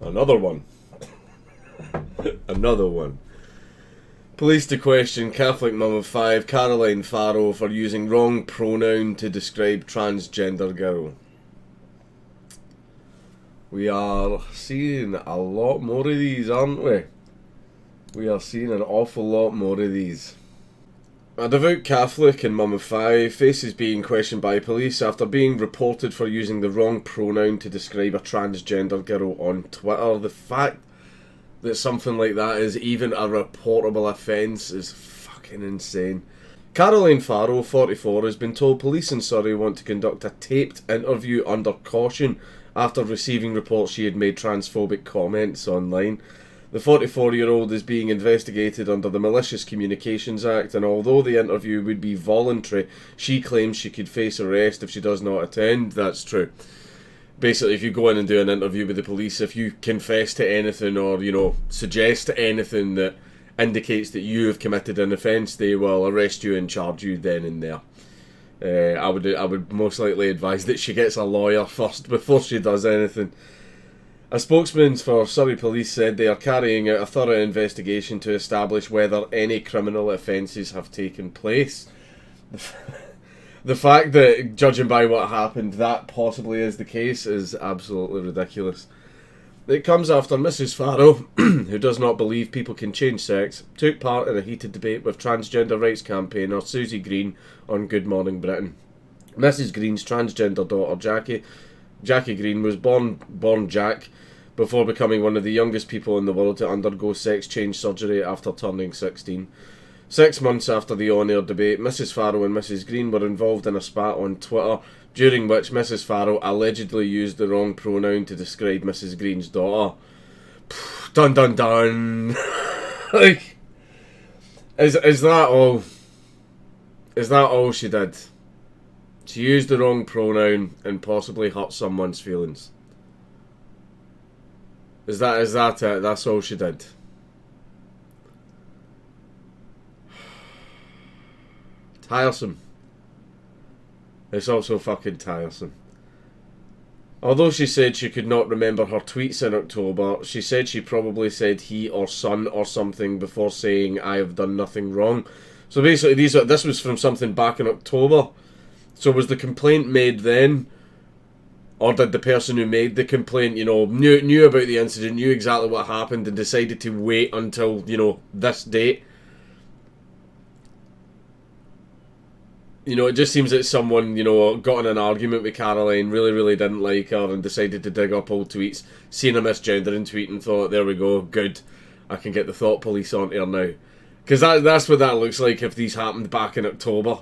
Another one. Another one. Police to question Catholic mum of 5, Caroline Farrow, for using wrong pronoun to describe transgender girl. We are seeing a lot more of these, aren't we? We are seeing an awful lot more of these. A devout Catholic and mum of 5 faces being questioned by police after being reported for using the wrong pronoun to describe a transgender girl on Twitter. The fact that something like that is even a reportable offence is fucking insane. Caroline Farrow, 44, has been told police in Surrey want to conduct a taped interview under caution after receiving reports she had made transphobic comments online. The 44-year-old is being investigated under the Malicious Communications Act, and although the interview would be voluntary, she claims she could face arrest if she does not attend. That's true. Basically, if you go in and do an interview with the police, if you confess to anything or, suggest anything that indicates that you have committed an offence, they will arrest you and charge you then and there. I would most likely advise that she gets a lawyer first before she does anything. A spokesman for Surrey Police said they are carrying out a thorough investigation to establish whether any criminal offences have taken place. The fact that, judging by what happened, that possibly is the case is absolutely ridiculous. It comes after Mrs. Farrow, who does not believe people can change sex, took part in a heated debate with transgender rights campaigner Susie Green on Good Morning Britain. Mrs. Green's transgender daughter, Jackie Green, was born Jack before becoming one of the youngest people in the world to undergo sex change surgery after turning 16. 6 months after the on-air debate, Mrs. Farrow and Mrs. Green were involved in a spat on Twitter, during which Mrs. Farrow allegedly used the wrong pronoun to describe Mrs. Green's daughter. Dun dun dun. Like, is that all? Is that all she did? She used the wrong pronoun and possibly hurt someone's feelings. Is that it? That's all she did. Tiresome. It's also fucking tiresome. Although she said she could not remember her tweets in October, she said she probably said he or son or something before saying I have done nothing wrong. So basically this was from something back in October. So was the complaint made then? Or did the person who made the complaint, knew about the incident, knew exactly what happened and decided to wait until, this date? It just seems that someone, got in an argument with Caroline, really, really didn't like her and decided to dig up old tweets, seen a misgendering tweet and thought, there we go, good, I can get the thought police on here now. Because that's what that looks like if these happened back in October.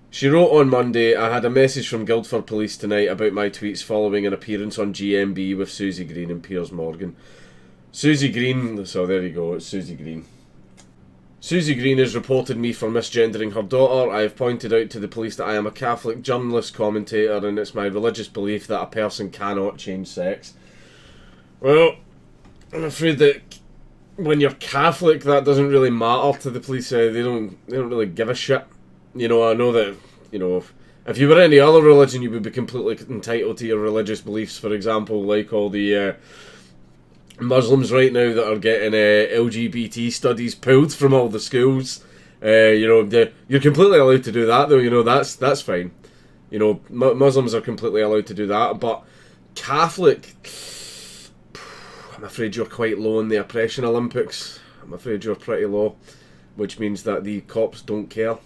She wrote on Monday, I had a message from Guildford Police tonight about my tweets following an appearance on GMB with Susie Green and Piers Morgan. Susie Green, so there you go, it's Susie Green. Susie Green has reported me for misgendering her daughter. I have pointed out to the police that I am a Catholic journalist commentator and it's my religious belief that a person cannot change sex. Well, I'm afraid that when you're Catholic, that doesn't really matter to the police. They don't really give a shit. I know that, if you were any other religion, you would be completely entitled to your religious beliefs. For example, like all the Muslims right now that are getting LGBT studies pulled from all the schools. You're completely allowed to do that, though. That's fine. Muslims are completely allowed to do that. But Catholic, I'm afraid you're quite low in the oppression Olympics. I'm afraid you're pretty low, which means that the cops don't care.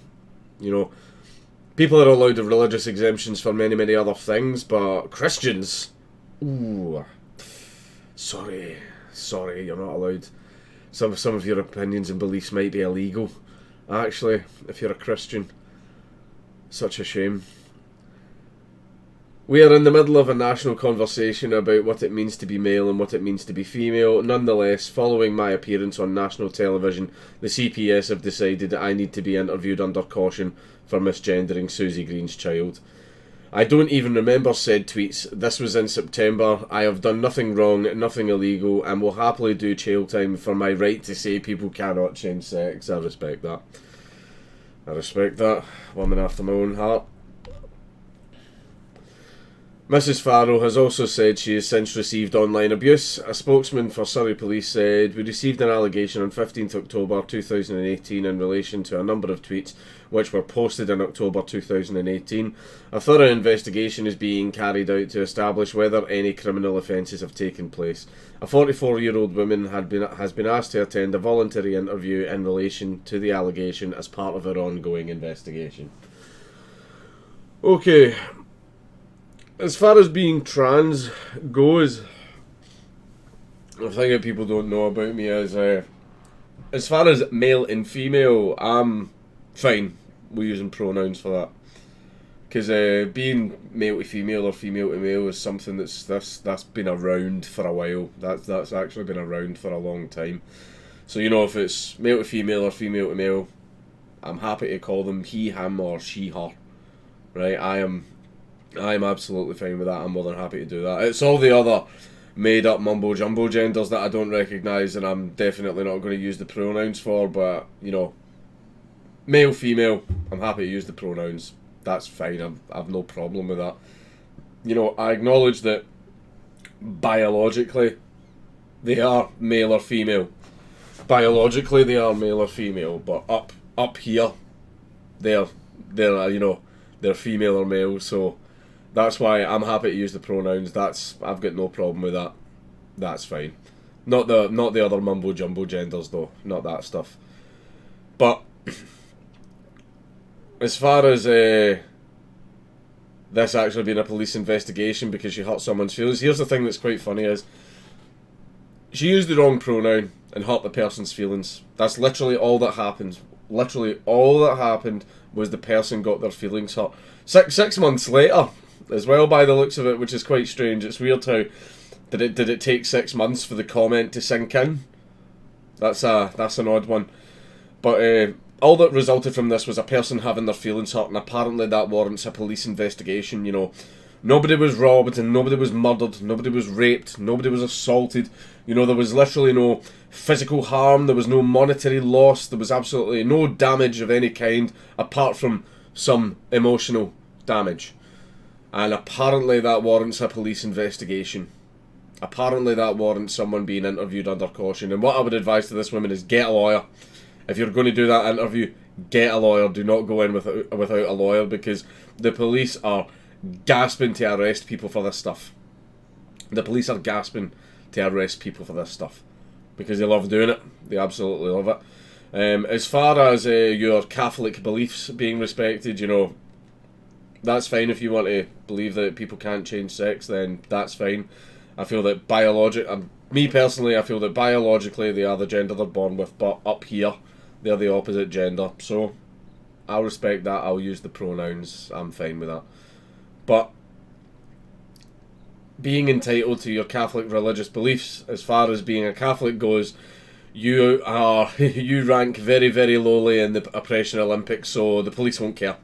People are allowed religious exemptions for many, many other things, but Christians, ooh, sorry, you're not allowed. Some of your opinions and beliefs might be illegal, actually, if you're a Christian. Such a shame. We are in the middle of a national conversation about what it means to be male and what it means to be female. Nonetheless, following my appearance on national television, the CPS have decided that I need to be interviewed under caution for misgendering Susie Green's child. I don't even remember said tweets. This was in September. I have done nothing wrong, nothing illegal, and will happily do jail time for my right to say people cannot change sex. I respect that. Woman after my own heart. Mrs. Farrow has also said she has since received online abuse. A spokesman for Surrey Police said, "We received an allegation on 15th October 2018 in relation to a number of tweets which were posted in October 2018. A thorough investigation is being carried out to establish whether any criminal offences have taken place. A 44-year-old woman has been asked to attend a voluntary interview in relation to the allegation as part of her ongoing investigation." Okay. As far as being trans goes, the thing that people don't know about me is, as far as male and female, I'm fine with using pronouns for that. Because being male to female or female to male is something that's been around for a while. That's actually been around for a long time. So, you know, if it's male to female or female to male, I'm happy to call them he, him, or she, her. Right? I'm absolutely fine with that. I'm more than happy to do that. It's all the other made-up mumbo-jumbo genders that I don't recognise, and I'm definitely not going to use the pronouns for, but, you know, male, female, I'm happy to use the pronouns. That's fine. I've no problem with that. You know, I acknowledge that biologically they are male or female. Biologically they are male or female, but up here they're you know, they're female or male, so that's why I'm happy to use the pronouns. I've got no problem with that. That's fine. Not the other mumbo jumbo genders though. Not that stuff. But as far as this actually being a police investigation because she hurt someone's feelings, here's the thing that's quite funny is she used the wrong pronoun and hurt the person's feelings. That's literally all that happened. Literally all that happened was the person got their feelings hurt. Six months later, as well, by the looks of it, which is quite strange. It's weird how did it take 6 months for the comment to sink in. That's an odd one. But all that resulted from this was a person having their feelings hurt, and apparently that warrants a police investigation. You know, nobody was robbed and nobody was murdered, nobody was raped, nobody was assaulted. You know, there was literally no physical harm, there was no monetary loss, there was absolutely no damage of any kind apart from some emotional damage. And apparently that warrants a police investigation. Apparently that warrants someone being interviewed under caution. And what I would advise to this woman is get a lawyer. If you're going to do that interview, get a lawyer. Do not go in without a lawyer, because the police are gasping to arrest people for this stuff. The police are gasping to arrest people for this stuff because they love doing it. They absolutely love it. As far as your Catholic beliefs being respected, you know, that's fine. If you want to believe that people can't change sex, then that's fine. I feel that me personally, I feel that biologically they are the gender they're born with, but up here they're the opposite gender. So I'll respect that. I'll use the pronouns. I'm fine with that. But being entitled to your Catholic religious beliefs, as far as being a Catholic goes, you rank very, very lowly in the oppression Olympics, so the police won't care.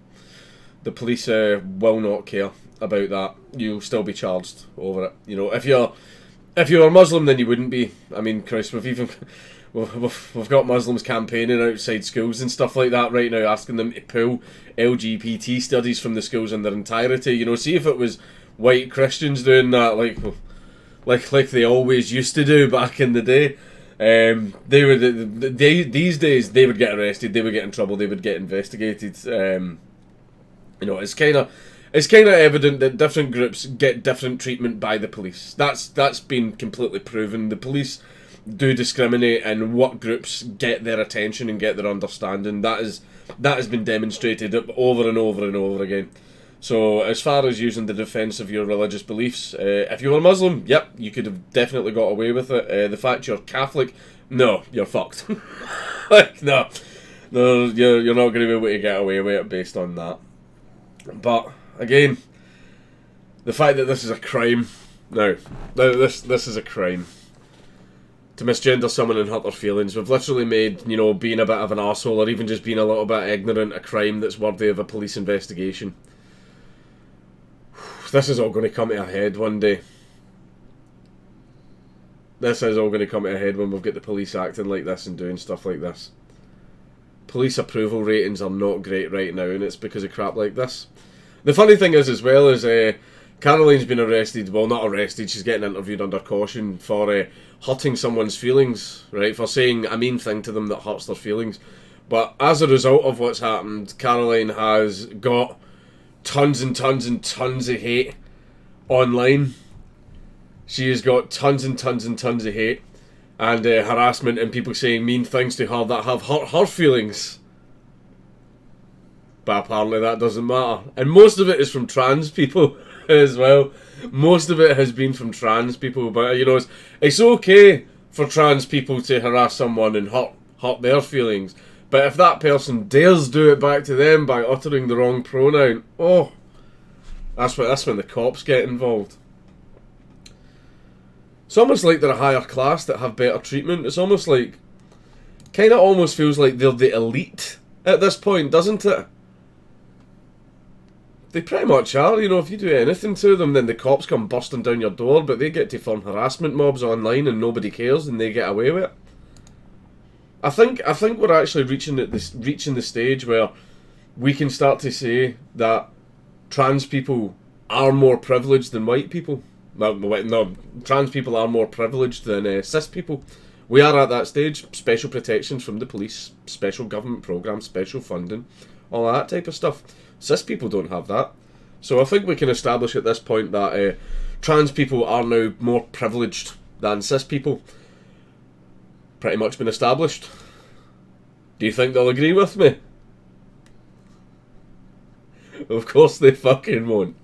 The police will not care about that. You'll still be charged over it. You know, if you're Muslim, then you wouldn't be. I mean, Christ, we've got Muslims campaigning outside schools and stuff like that right now, asking them to pull LGBT studies from the schools in their entirety. You know, see if it was white Christians doing that, like they always used to do back in the day. These days they would get arrested, they would get in trouble, they would get investigated. You know, it's kind of evident that different groups get different treatment by the police. That's been completely proven. The police do discriminate in what groups get their attention and get their understanding. That has been demonstrated over and over and over again. So as far as using the defence of your religious beliefs, if you were Muslim, yep, you could have definitely got away with it. The fact you're Catholic, no, you're fucked. Like, no, you're not going to be able to get away with it based on that. But again, the fact that this is a crime, this is a crime. To misgender someone and hurt their feelings, we've literally made, you know, being a bit of an arsehole or even just being a little bit ignorant a crime that's worthy of a police investigation. This is all going to come to a head one day. This is all going to come to a head when we've got the police acting like this and doing stuff like this. Police approval ratings are not great right now, and it's because of crap like this. The funny thing is, as well, is Caroline's been arrested, well, not arrested, she's getting interviewed under caution for hurting someone's feelings, right? For saying a mean thing to them that hurts their feelings. But as a result of what's happened, Caroline has got tons and tons and tons of hate online. She has got tons and tons and tons of hate and harassment and people saying mean things to her that have hurt her feelings. But apparently that doesn't matter. And most of it is from trans people as well. Most of it has been from trans people. But, you know, it's okay for trans people to harass someone and hurt their feelings. But if that person dares do it back to them by uttering the wrong pronoun, oh, that's when the cops get involved. It's almost like they're a higher class that have better treatment. It's almost like, kind of almost feels like they're the elite at this point, doesn't it? They pretty much are. You know, if you do anything to them, then the cops come busting down your door, but they get to form harassment mobs online and nobody cares and they get away with it. I think we're actually reaching the stage where we can start to say that trans people are more privileged than white people. No, trans people are more privileged than cis people. We are at that stage. Special protections from the police, special government programs, special funding, all that type of stuff. Cis people don't have that. So I think we can establish at this point that trans people are now more privileged than cis people. Pretty much been established. Do you think they'll agree with me? Of course they fucking won't.